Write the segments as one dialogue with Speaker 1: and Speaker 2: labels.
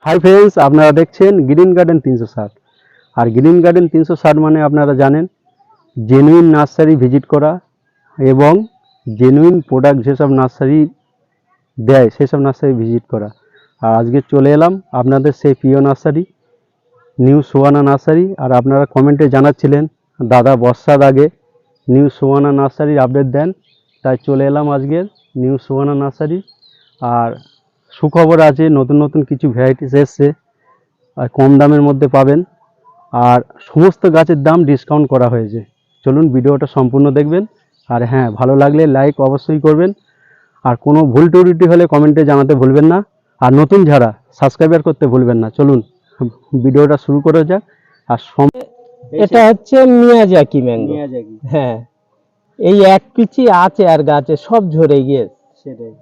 Speaker 1: Hi friends, আপনারা দেখছেন green garden 360। আর green garden 360 মানে আপনারা জানেন জেনুইন নার্সারি ভিজিট করা এবং জেনুইন প্রোডাক্ট যেসব নার্সারি দেয় সেসব নার্সারি ভিজিট করা। আর আজকে চলে এলাম আপনাদের সেই প্রিয় নার্সারি নিউ সোয়ানা নার্সারি। আর আপনারা কমেন্টে জানাচ্ছিলেন দাদা বর্ষার আগে নিউ সোয়ানা নার্সারির আপডেট দেন, তাই চলে এলাম আজকের নিউ সোয়ানা নার্সারি। আর সুখবর আছে, নতুন নতুন কিছু ভ্যারাইটিস এসছে আর কম দামের মধ্যে পাবেন। আর সমস্ত গাছের দাম ডিসকাউন্ট করা হয়েছে। চলুন ভিডিওটা সম্পূর্ণ দেখবেন। আর হ্যাঁ, ভালো লাগলে লাইক অবশ্যই করবেন। আর কোনো ভুল ত্রুটি হলে কমেন্টে জানাতে ভুলবেন না। আর নতুন যারা সাবস্ক্রাইবার করতে ভুলবেন না। চলুন ভিডিওটা শুরু করা যাক। আর
Speaker 2: এটা হচ্ছে মিয়াজাকি ম্যাঙ্গো। হ্যাঁ, এই এক পিচি আছে আর গাছে সব ঝরে গিয়েছে।
Speaker 1: সেটাই,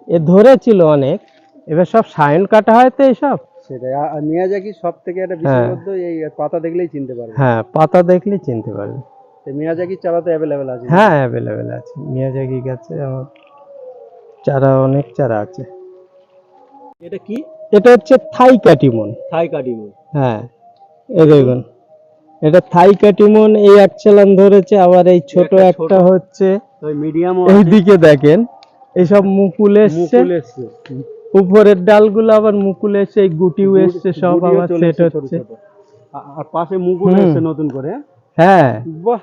Speaker 2: এ ধরেছিল অনেক, এবার সব সায়ন কাটা হয় তো এইসব।
Speaker 1: সেটাই। আর মিয়াজাকি সব থেকে একটা বিশেষত্ব, এই পাতা দেখলেই চিনতে পারবে।
Speaker 2: হ্যাঁ, পাতা দেখলে চিনতে পারবে।
Speaker 1: মিয়াজাকি চারা তো অ্যাভেলেবেল আছে।
Speaker 2: হ্যাঁ, অ্যাভেলেবেল আছে মিয়াজাকি গাছে আমার চারা, অনেক চারা আছে।
Speaker 1: এটা কি?
Speaker 2: এটা হচ্ছে থাই কাটিমন।
Speaker 1: থাই কাটিমন।
Speaker 2: হ্যাঁ, এই দেখুন, এটা থাই কাটিমন। এই এক চালান ধরেছে, আবার এই ছোট একটা হচ্ছে
Speaker 1: ওই মিডিয়াম।
Speaker 2: এইদিকে দেখেন এইসব মুকুল এসছে, উপরের ডালগুলো আবার মুকুল এসছে, এই গুটিও এসছে, সব আবার সেট হচ্ছে।
Speaker 1: আর পাশে মুকুল এসছে নতুন করে।
Speaker 2: হ্যাঁ,
Speaker 1: বাহ।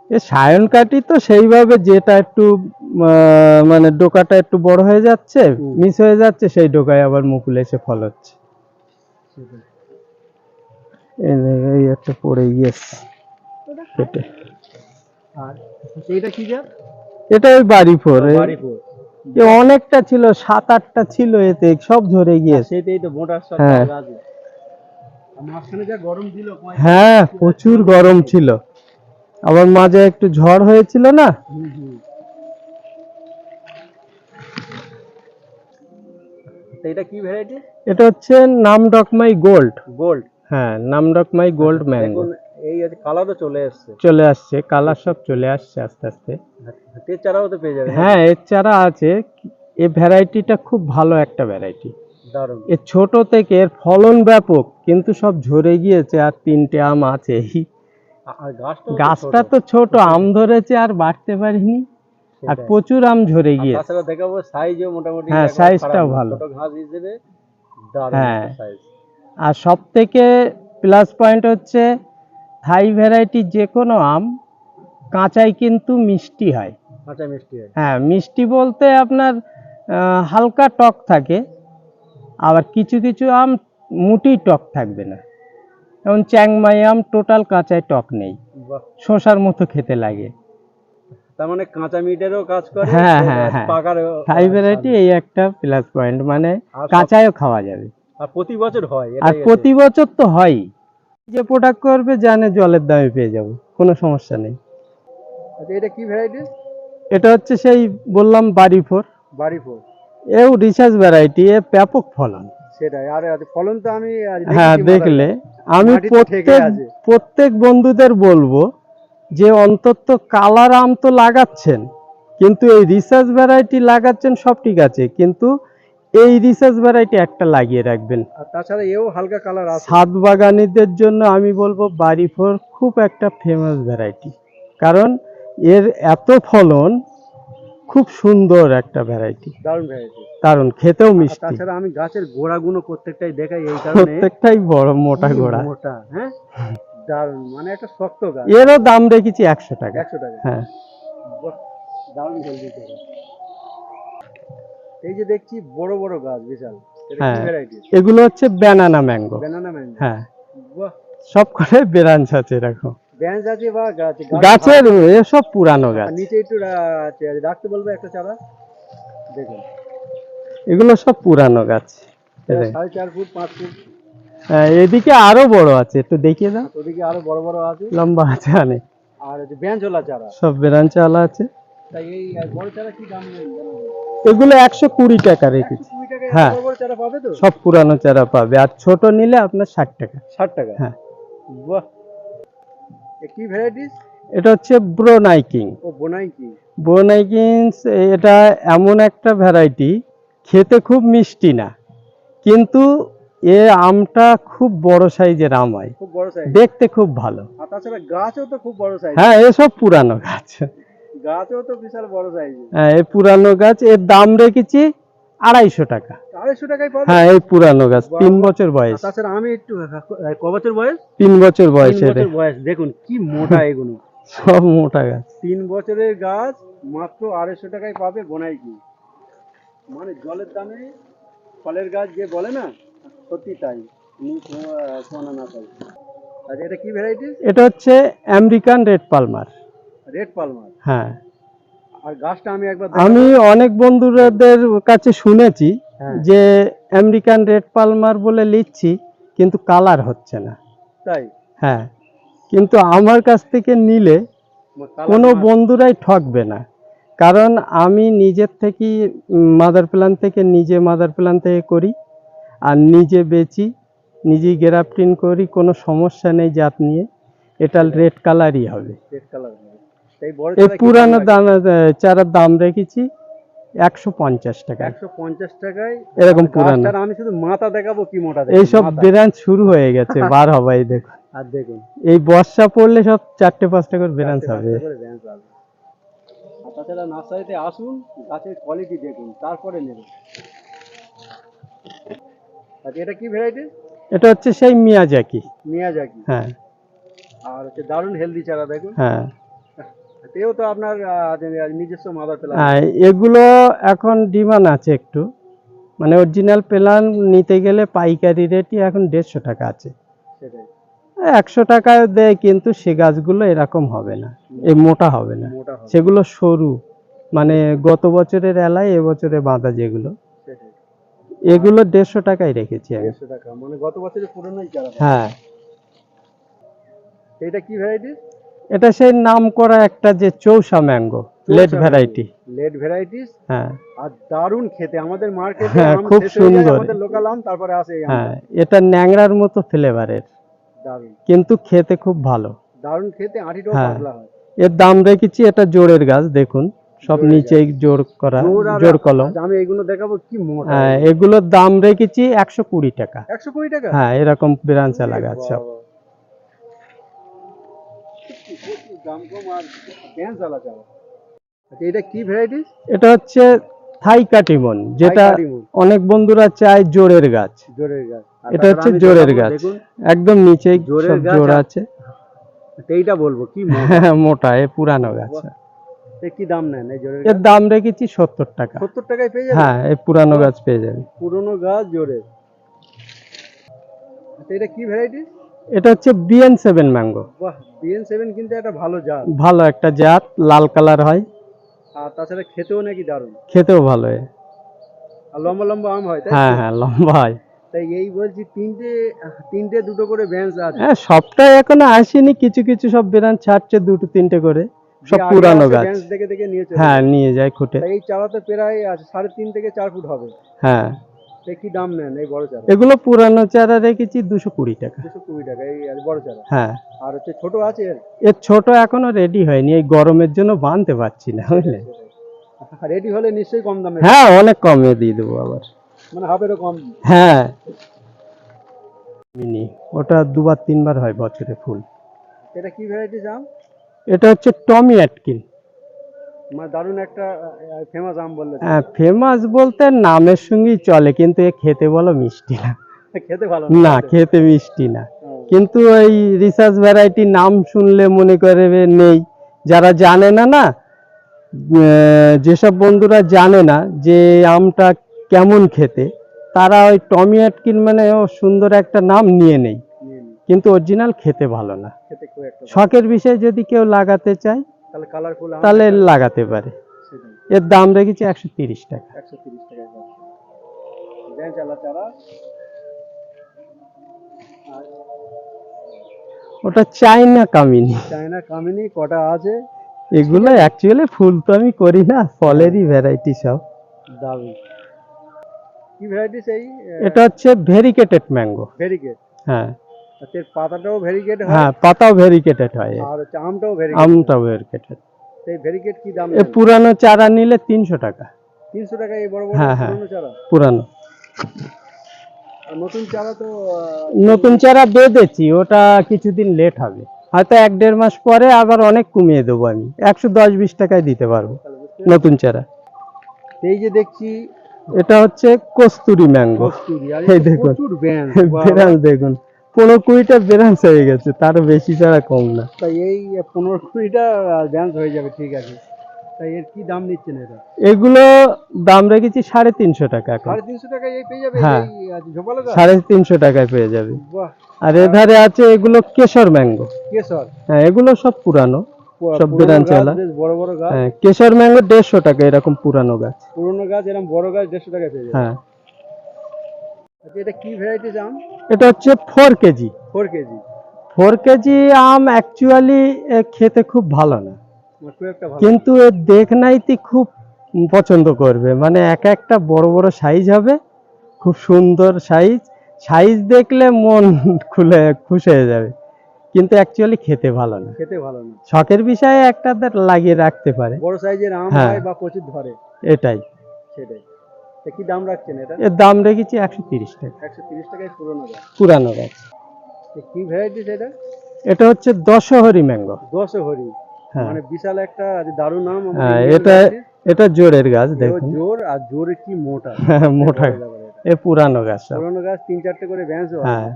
Speaker 2: এ সায়ন কাটি তো সেইভাবে, যেটা একটু মানে ডোকাটা একটু বড় হয়ে যাচ্ছে, মিস হয়ে যাচ্ছে, সেই ডোকায় আবার মুকুল এসে ফল হচ্ছে। এই একটা পড়ে গিয়েছে কেটে।
Speaker 1: আর এইটা কি জাত?
Speaker 2: এটা ওই বাড়িফোর।
Speaker 1: বাড়িপুর।
Speaker 2: অনেকটা ছিল, 7-8টা ছিল, এতে সব ঝরে গিয়েছে।
Speaker 1: সেটাই তো মোটা সব
Speaker 2: হ্যাঁ।
Speaker 1: গাছ। মাঝখানে যা গরম ছিল।
Speaker 2: হ্যাঁ, প্রচুর গরম ছিল, আবার মাঝে একটু ঝড় হয়েছিল না।
Speaker 1: এটা কি ভ্যারাইটি?
Speaker 2: এটা হচ্ছে নামডকমাই গোল্ড।
Speaker 1: গোল্ড।
Speaker 2: হ্যাঁ, নামডকমাই গোল্ড ম্যাঙ্গো।
Speaker 1: এই কালারও চলে আসছে।
Speaker 2: চলে আসছে, কালার সব চলে আসছে আস্তে আস্তে।
Speaker 1: তেজ চারাও তো পেয়ে যাবে।
Speaker 2: হ্যাঁ, এর চারা আছে। এই ভ্যারাইটিটা খুব ভালো একটা ভ্যারাইটি।
Speaker 1: দারুণ।
Speaker 2: এর ছোট থেকে এর ফলন ব্যাপক, কিন্তু সব ঝরে গিয়েছে। আর 3টে আম আছে।
Speaker 1: আর
Speaker 2: গাছটা তো ছোট, আম ধরেছে আর বাড়তে পারিনি, আর প্রচুর আম ঝরে গিয়েছে।
Speaker 1: তাছাড়া দেখাবো সাইজও মোটামুটি।
Speaker 2: হ্যাঁ, সাইজটাও ভালো।
Speaker 1: ছোট ঘাস হিসেবে দারুণ
Speaker 2: হ্যাঁ,
Speaker 1: সাইজ।
Speaker 2: আর সব থেকে প্লাস পয়েন্ট হচ্ছে থাই ভ্যারাইটি যে কোনো আম কাঁচাই কিন্তু মিষ্টি হয়।
Speaker 1: কাঁচা মিষ্টি হয়।
Speaker 2: হ্যাঁ, মিষ্টি বলতে আপনার হালকা টক থাকে, আবার কিছু কিছু আম মোটেই টক থাকবে না। যেমন চ্যাংমাই আম টোটাল কাঁচায় টক নেই, শসার মতো খেতে লাগে।
Speaker 1: তার মানে কাঁচা মিটেরও কাজ করে।
Speaker 2: হ্যাঁ হ্যাঁ হ্যাঁ, থাই ভ্যারাইটি এই একটা প্লাস পয়েন্ট, মানে কাঁচায়ও খাওয়া যাবে।
Speaker 1: আর প্রতি বছর হয়।
Speaker 2: আর প্রতি বছর তো হয়ই। যে প্রোডাক্ট করবে জানে জলের দামে পেয়ে যাবো, কোনো সমস্যা নেই।
Speaker 1: আচ্ছা, এটা কি ভ্যারাইটি?
Speaker 2: এটা হচ্ছে সেই বললাম বাড়িফোর।
Speaker 1: বাড়িপুর।
Speaker 2: এও রিসার্চ ভ্যারাইটি, এ ব্যাপক ফলন।
Speaker 1: সেটাই। আর ফলন তো আমি
Speaker 2: হ্যাঁ, দেখলে আমি প্রত্যেক বন্ধুদের বলবো যে অন্তত কালার আম তো লাগাচ্ছেন, কিন্তু এই রিসার্চ ভ্যারাইটি লাগাচ্ছেন সব ঠিক আছে, কিন্তু এই রিসার্চ ভ্যারাইটি একটা লাগিয়ে রাখবেন।
Speaker 1: আর তাছাড়া এও হালকা কালার আছে।
Speaker 2: ছাদ বাগানীদের জন্য আমি বলবো বাড়িফোর খুব একটা ফেমাস ভ্যারাইটি, কারণ এর এত ফলন, খুব সুন্দর একটা ভ্যারাইটি।
Speaker 1: দারুণ ভ্যারাইটি,
Speaker 2: দারুণ, খেতেও মিষ্টি।
Speaker 1: তাছাড়া আমি গাছের গোড়াগুলো প্রত্যেকটাই দেখাই, এই কারণে
Speaker 2: প্রত্যেকটাই বড় মোটা গোড়া।
Speaker 1: মোটা। হ্যাঁ, দারুণ, মানে একটা শক্ত গাছ।
Speaker 2: এরও দাম রেখেছি 100 টাকা।
Speaker 1: 100 টাকা।
Speaker 2: হ্যাঁ,
Speaker 1: দারুণ হেলদি। এই যে দেখছি বড় বড় গাছ, বিশাল। এটা কি ভ্যারাইটি?
Speaker 2: এগুলো হচ্ছে ব্যানানা ম্যাঙ্গো।
Speaker 1: Banana mango.
Speaker 2: হ্যাঁ,
Speaker 1: বাহ।
Speaker 2: সব করে ব্রাঞ্চ আছে এরকম।
Speaker 1: ব্রাঞ্চ আছে বা
Speaker 2: গাছের এসব পুরানো গাছ।
Speaker 1: নিচে একটু রাখতে বলবে একটা চারা। দেখুন,
Speaker 2: এগুলো সব পুরানো গাছ।
Speaker 1: 4.5 ফুট 5 ফুট।
Speaker 2: হ্যাঁ, এদিকে আরো বড় আছে, একটু দেখিয়ে দাও।
Speaker 1: ওদিকে আরো বড় বড় আছে,
Speaker 2: লম্বা আছে অনেক।
Speaker 1: আর ব্রাঞ্চওয়ালা চারা
Speaker 2: সব ব্রাঞ্চওয়ালা আছে।
Speaker 1: তাই এই বড় চারা কি দাম?
Speaker 2: এগুলো 120 টাকা রেখেছি। হ্যাঁ,
Speaker 1: বড় চারা পাবে তো?
Speaker 2: সব পুরানো চারা পাবে, আর ছোট নিলে আপনার 60 টাকা।
Speaker 1: 60 টাকা।
Speaker 2: হ্যাঁ।
Speaker 1: বাহ। কি ভ্যারাইটিস?
Speaker 2: এটা হচ্ছে ব্রোনাইকিং।
Speaker 1: ও, বোনাইকি।
Speaker 2: বোনাইকিং এটা এমন একটা ভ্যারাইটি, খেতে খুব মিষ্টি না, কিন্তু এ আমটা খুব বড় সাইজের আম হয়,
Speaker 3: খুব বড় সাইজ,
Speaker 2: দেখতে খুব ভালো।
Speaker 3: আর তাছাড়া গাছও তো খুব বড় সাইজ,
Speaker 2: হ্যাঁ এসব পুরানো গাছ,
Speaker 3: গাছও তো বিশাল বড় সাইজ।
Speaker 2: হ্যাঁ এই পুরানো গাছ, এর দাম রেখেছি 250 টাকা।
Speaker 3: 250 টাকায় পাবে?
Speaker 2: হ্যাঁ এই পুরানো গাছ, 3 বছর
Speaker 3: আর
Speaker 2: বয়স।
Speaker 3: তাছাড়া আমি একটু ক বছর বয়স?
Speaker 2: 3 বছর
Speaker 3: 3
Speaker 2: বয়সের,
Speaker 3: বছর বয়স, দেখুন কি মোটা এগুলো।
Speaker 2: সব মোটা গাছ।
Speaker 3: 3 বছরের গাছ মাত্র 250 টাকায় পাবে, বোনাই কি মানে জলের দামে ফলের গাছ যে বলে না, সত্যি তাই। সোনা না পাই। আচ্ছা এটা কি ভ্যারাইটি?
Speaker 2: এটা হচ্ছে American red Palmer.
Speaker 3: Red Palmer.
Speaker 2: হ্যাঁ
Speaker 3: আর গাছটা আমি একবার
Speaker 2: আমি অনেক বন্ধুদের কাছে শুনেছি
Speaker 3: হ্যাঁ।
Speaker 2: যে আমেরিকান রেড পালমার বলে লিখছি কিন্তু কালার হচ্ছে না।
Speaker 3: তাই
Speaker 2: হ্যাঁ কিন্তু আমার কাছ থেকে নিলে কোনো বন্ধুরাই ঠকবে না, কারণ আমি নিজের থেকেই মাদার প্ল্যান থেকে করি, আর নিজে বেচি, নিজেই গ্রাফটিং করি, কোনো সমস্যা নেই জাত নিয়ে। এটা রেড কালারই হবে।
Speaker 3: Red colour. এই বড়
Speaker 2: এই পুরানো চারার দাম রেখেছি 150 টাকা।
Speaker 3: 150 টাকায়
Speaker 2: এরকম পুরানো।
Speaker 3: গাছটার আমি শুধু মাথা দেখাবো কি মোটা।
Speaker 2: এইসব ব্রাঞ্চ শুরু হয়ে গেছে, বার হবে এই দেখুন।
Speaker 3: আর দেখুন
Speaker 2: এই বর্ষা পড়লে সব 4টে-5টা করে ব্রাঞ্চ হবে।
Speaker 3: আর তাছাড়া নার্সারিতে আসুন, গাছের কোয়ালিটি দেখুন, তারপরে নেবেন। আচ্ছা এটা কি ভ্যারাইটি?
Speaker 2: এটা হচ্ছে সেই মিয়াজাকি।
Speaker 3: মিয়াজাকি।
Speaker 2: হ্যাঁ
Speaker 3: আর হচ্ছে দারুণ হেলদি চারা দেখুন।
Speaker 2: হ্যাঁ
Speaker 3: এও তো আপনার নিজস্ব মাদার প্ল্যান।
Speaker 2: হ্যাঁ এগুলো এখন ডিমান্ড আছে একটু, মানে অরিজিনাল প্ল্যান নিতে গেলে পাইকারি রেটই এখন 150 টাকা আছে।
Speaker 3: সেটাই
Speaker 2: 100 টাকায় দেয়, কিন্তু সে গাছগুলো এরকম হবে না, এই মোটা হবে না,
Speaker 3: মোটা হবে।
Speaker 2: সেগুলো সরু, মানে গত বছরের এলায় এবছরে বাঁধা যেগুলো,
Speaker 3: সেটাই
Speaker 2: এগুলো 150 টাকায় রেখেছি আমি।
Speaker 3: 150 টাকা মানে গত বছরের পুরনোই চারা।
Speaker 2: হ্যাঁ
Speaker 3: এটা কি ভ্যারাইটি?
Speaker 2: এটা সেই নাম করা একটা যে Chausa mango, late variety.
Speaker 3: Late varieties.
Speaker 2: হ্যাঁ
Speaker 3: আর দারুণ খেতে, আমাদের মার্কেটে
Speaker 2: হ্যাঁ,
Speaker 3: আম
Speaker 2: খুব
Speaker 3: শেষ হয়ে যায়,
Speaker 2: সুন্দর।
Speaker 3: আমাদের লোকাল আম তারপরে আসে এই
Speaker 2: হ্যাঁ
Speaker 3: আমটা।
Speaker 2: এটা ন্যাংরার মতো ফ্লেভারের,
Speaker 3: দারুণ
Speaker 2: কিন্তু খেতে খুব ভালো।
Speaker 3: দারুণ খেতে, আঁটিটাও
Speaker 2: হ্যাঁ
Speaker 3: পাতলা হয়।
Speaker 2: এর দাম রেখেছি, এটা জোরের গাছ দেখুন, সব
Speaker 3: জোরের
Speaker 2: নিচেই জোর করা,
Speaker 3: আর
Speaker 2: জোর কলম।
Speaker 3: আমি এইগুলো দেখাবো কি মোটা।
Speaker 2: হ্যাঁ এগুলোর দাম রেখেছি 120 টাকা।
Speaker 3: 120 টাকা?
Speaker 2: হ্যাঁ এরকম ব্রাঞ্চা লাগা সব।
Speaker 3: বাবা। প্রচুর দাম কম আর ড্যান্স আলা চাওয়া। আচ্ছা এটা কি ভ্যারাইটি?
Speaker 2: এটা হচ্ছে থাই কাটিমন, যেটা
Speaker 3: কাটিমন।
Speaker 2: অনেক বন্ধুরা চায় জোরের গাছ।
Speaker 3: জোরের গাছ। আর
Speaker 2: এটা হচ্ছে
Speaker 3: তারপর আমি
Speaker 2: জোরের
Speaker 3: দেখাবো,
Speaker 2: গাছ,
Speaker 3: দেখুন
Speaker 2: একদম নিচে
Speaker 3: জোরের
Speaker 2: সব
Speaker 3: গাছ
Speaker 2: জোর
Speaker 3: আর-
Speaker 2: আছে।
Speaker 3: এইটা বলবো কি মোটা।
Speaker 2: মোটা, এ পুরানো গাছ।
Speaker 3: বাহ। এ কি দাম নেন এই জোরের
Speaker 2: এর
Speaker 3: গাছ?
Speaker 2: দাম রেখেছি 70 টাকা।
Speaker 3: 70 টাকায় পেয়ে যাবেন?
Speaker 2: হ্যাঁ এই পুরানো গাছ পেয়ে যাবে।
Speaker 3: পুরনো গাছ জোরের। আচ্ছা এটা কি ভ্যারাইটি?
Speaker 2: এটা হচ্ছে BN7 ম্যাঙ্গো,
Speaker 3: বাহ, BN7 কিন্তু একটা ভালো জাত।
Speaker 2: ভালো একটা জাত, লাল কালার হয়,
Speaker 3: আর তাছাড়া খেতেও নাকি দারুণ,
Speaker 2: খেতেও ভালো।
Speaker 3: আর লম্বা লম্বা আম হয় তাই তো?
Speaker 2: হ্যাঁ হ্যাঁ লম্বা হয়।
Speaker 3: তাই এই বলছি তিনটে দুটো করে বেঞ্চ আছে।
Speaker 2: হ্যাঁ সবটাই এখনো আসেনি, কিছু কিছু সব ব্রাঞ্চ ছাড়ছে 2-3টে করে, সব পুরানো গাছ।
Speaker 3: বেঞ্চ দেখে দেখে নিয়ে চলে
Speaker 2: হ্যাঁ
Speaker 3: যায়।
Speaker 2: নিয়ে যায় খুঁটে।
Speaker 3: তাই এই চারাতে প্রায় 3.5 থেকে 4 ফুট হবে।
Speaker 2: হ্যাঁ
Speaker 3: তাই কি দাম নেন এই বড় চারা?
Speaker 2: এগুলো পুরানো চারা রেখেছি 220 টাকা।
Speaker 3: 220 টাকা এই বড় চারা।
Speaker 2: হ্যাঁ
Speaker 3: আর হচ্ছে ছোট আছে এর?
Speaker 2: এর ছোট এখনো রেডি হয়নি, এই গরমের জন্য বাঁধতে পারছি না বুঝলে।
Speaker 3: রেডি হলে নিশ্চয়ই কম দামে।
Speaker 2: হ্যাঁ অনেক কমে দিয়ে দেবো আবার।
Speaker 3: মানে হাফেরও কম।
Speaker 2: হ্যাঁ মিনি, ওটা 2-3 বার হয় বছরে ফুল।
Speaker 3: এটা কি ভ্যারাইটি আম?
Speaker 2: এটা হচ্ছে টমি অ্যাটকিন।
Speaker 3: মানে দারুণ একটা ফেমাস আম বললে।
Speaker 2: হ্যাঁ ফেমাস বলতে নামের সঙ্গেই চলে, কিন্তু এ খেতে বলো মিষ্টি না।
Speaker 3: খেতে ভালো
Speaker 2: না খেতে মিষ্টি না,
Speaker 3: হ্যাঁ।
Speaker 2: কিন্তু এই রিসার্চ ভ্যারাইটি নাম শুনলে মনে করে নেই, যারা জানে না না, যেসব বন্ধুরা জানে না যে আমটা কেমন খেতে, তারা ওই টমি অ্যাটকিন মানে ও সুন্দর একটা নাম নিয়ে নেই,
Speaker 3: নিয়ে নিই।
Speaker 2: কিন্তু অরিজিনাল খেতে ভালো না।
Speaker 3: খেতে খুব একটা ভালো।
Speaker 2: শখের বিষয় যদি কেউ লাগাতে চায়
Speaker 3: তাহলে কালারফুল আম
Speaker 2: তাহলে লাগাতে পারে।
Speaker 3: সেটাই।
Speaker 2: এর দাম রেখেছি 130 টাকা।
Speaker 3: 130 টাকায় পাবে। দেন চালা চারা। আর
Speaker 2: ওটা চাইনা কামিনী।
Speaker 3: চায়না কামিনী কটা আছে?
Speaker 2: এগুলো অ্যাকচুয়ালি ফুল তো আমি করি না, ফলেরই ভ্যারাইটি সব।
Speaker 3: দারুণ। কি ভ্যারাইটি সেই?
Speaker 2: এটা হচ্ছে ভেরিকেটেড ম্যাঙ্গো।
Speaker 3: ভেরিকেট।
Speaker 2: হ্যাঁ
Speaker 3: আচ্ছা এর পাতাটাও ভেরিকেট হয়
Speaker 2: হ্যাঁ পাতাও ভেরিকেটেড হয়,
Speaker 3: আর হচ্ছে আমটাও ভেরিকেট।
Speaker 2: আমটাও ভেরিকেটেড।
Speaker 3: সেই ভেরিকেট কি দাম
Speaker 2: এ
Speaker 3: নেন?
Speaker 2: পুরানো চারা নিলে 300 টাকা।
Speaker 3: 300 টাকা এই বড় বড়
Speaker 2: হ্যাঁ হ্যাঁ
Speaker 3: পুরনো চারা।
Speaker 2: পুরানো।
Speaker 3: আর নতুন চারা তো
Speaker 2: নতুন চারা বেঁধেছি, ওটা কিছুদিন লেট হবে, হয়তো 1-1.5 মাস পরে আবার অনেক কমিয়ে দেবো আমি, 110-20 টাকায় দিতে পারবো নতুন চারা।
Speaker 3: এই যে দেখছি
Speaker 2: এটা হচ্ছে কস্তুরি ম্যাঙ্গো,
Speaker 3: কস্তুরি, আর
Speaker 2: এই
Speaker 3: এই
Speaker 2: দেখুন
Speaker 3: প্রচুর ব্যাঞ্চ,
Speaker 2: ব্রাঞ্চ দেখুন, 15-20টা ব্রাঞ্চ হয়ে গেছে, তারও বেশি ছাড়া কম না।
Speaker 3: তাই এই 15-20টা ব্যাঞ্চ হয়ে যাবে, ঠিক আছে। তাই এর কি দাম নিচ্ছেন এটা?
Speaker 2: এগুলো দাম রেখেছি 350 টাকা এখন।
Speaker 3: 350 টাকায় এই পেয়ে যাবে
Speaker 2: হ্যাঁ।
Speaker 3: এই ঝোপালো গাছ?
Speaker 2: 350 টাকায় পেয়ে যাবে।
Speaker 3: বাহ,
Speaker 2: আর এধারে আছে এগুলো কেশর ম্যাঙ্গো।
Speaker 3: কেশর,
Speaker 2: হ্যাঁ, এগুলো সব পুরানো, সব
Speaker 3: পুরোনো
Speaker 2: বেরান
Speaker 3: গাছ,
Speaker 2: চালা।
Speaker 3: বেশ বড় বড় গাছ।
Speaker 2: হ্যাঁ, কেশর ম্যাঙ্গো 150 টাকা, এরকম পুরানো গাছ।
Speaker 3: পুরোনো গাছ, এরকম বড় গাছ 150 টাকায় পেয়ে যাবে।
Speaker 2: হ্যাঁ,
Speaker 3: আচ্ছা, এটা কি ভ্যারাইটিস আম?
Speaker 2: এটা হচ্ছে 4 কেজি।
Speaker 3: 4 কেজি?
Speaker 2: 4 কেজি আম অ্যাকচুয়ালি খেতে খুব ভালো না,
Speaker 3: খুব একটা ভালো।
Speaker 2: কিন্তু এর দেখনাইতে খুব পছন্দ করবে, মানে একটা বড় বড় সাইজ হবে, খুব সুন্দর সাইজ, সাইজ দেখলে মন খুলে খুশ হয়ে যাবে, কিন্তু অ্যাকচুয়ালি খেতে ভালো না।
Speaker 3: খেতে ভালো না,
Speaker 2: শখের বিষয়ে একটা লাগিয়ে রাখতে পারে,
Speaker 3: বড় সাইজের আম
Speaker 2: হ্যাঁ।
Speaker 3: হয় বা প্রচুর ধরে,
Speaker 2: এটাই।
Speaker 3: সেটাই। তা কি দাম রাখছেন এটা?
Speaker 2: এর দাম রেখেছি 130 টাকা,
Speaker 3: 130 টাকায় পুরোনো গাছ।
Speaker 2: পুরানো গাছ।
Speaker 3: কি ভ্যারাইটিস এটা?
Speaker 2: এটা হচ্ছে দশহরি ম্যাঙ্গো।
Speaker 3: 10 হরি,
Speaker 2: হ্যাঁ,
Speaker 3: মানে বিশাল একটা দারুণ নাম।
Speaker 2: হ্যাঁ, এটা জোরের গাছ দেখুন,
Speaker 3: জোর, আর জোরে কি মোটা,
Speaker 2: মোটা, এ পুরানো গাছ সব।
Speaker 3: পুরোনো গাছ 3-4টে করে ব্যাঞ্চ।
Speaker 2: হ্যাঁ,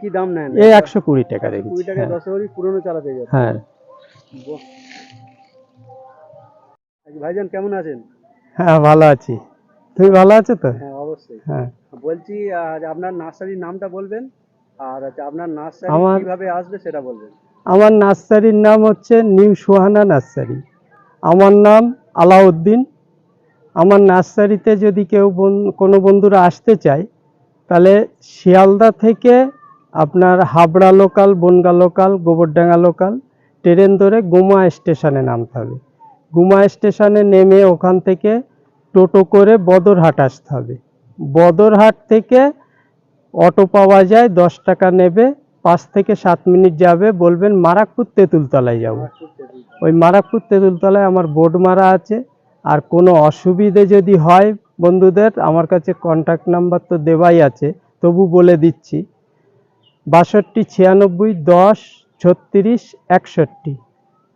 Speaker 3: কি দাম নেন?
Speaker 2: এই 120 টাকা
Speaker 3: 120
Speaker 2: রেখেছি।
Speaker 3: টাকায়
Speaker 2: হ্যাঁ,
Speaker 3: 10 হরি পুরোনো চারা পেয়ে যাচ্ছে।
Speaker 2: হ্যাঁ,
Speaker 3: বাহ। আচ্ছা, ভাইজান কেমন আছেন?
Speaker 2: হ্যাঁ, ভালো আছি, তুমি ভালো আছো তো?
Speaker 3: হ্যাঁ, অবশ্যই।
Speaker 2: হ্যাঁ,
Speaker 3: বলছি, আপনার নার্সারির নামটা বলবেন, আর আপনার নার্সারি
Speaker 2: আমার-
Speaker 3: কিভাবে আসবে সেটা বলবেন।
Speaker 2: আমার নার্সারির নাম হচ্ছে নিউ সোহানা নার্সারি। আমার নাম আলাউদ্দিন। আমার নার্সারিতে যদি কেউ কোনো বন্ধুরা আসতে চায়, তাহলে শিয়ালদা থেকে আপনার Habra local, Bongaon local, Gobardanga local train ধরে গুমা স্টেশনে নামতে হবে। গুমা স্টেশনে নেমে ওখান থেকে টোটো করে বদরহাট আসতে হবে। বদরহাট থেকে অটো পাওয়া যায়, 10 টাকা নেবে, 5 থেকে 7 মিনিট যাবে, বলবেন মারাকপুর তেঁতুলতলায় যাব। ওই মারাকপুর তেঁতুলতলায় আমার বোর্ড মারা আছে। আর কোনো অসুবিধে যদি হয় বন্ধুদের, আমার কাছে কন্ট্যাক্ট নাম্বার তো দেওয়াই আছে, তবু বলে দিচ্ছি, 62 96 10 36 61,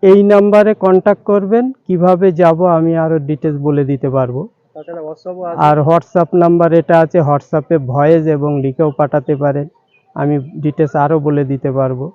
Speaker 2: এই নাম্বারে কন্ট্যাক্ট করবেন। কিভাবে যাব আমি আরও ডিটেলস বলে দিতে পারবো।
Speaker 3: তাছাড়া হোয়াটসঅ্যাপও আছে।
Speaker 2: আর হোয়াটসঅ্যাপ নাম্বার এটা আছে, হোয়াটসঅ্যাপে ভয়েস এবং লিখেও পাঠাতে পারেন, আমি ডিটেলস আরও বলে দিতে পারবো।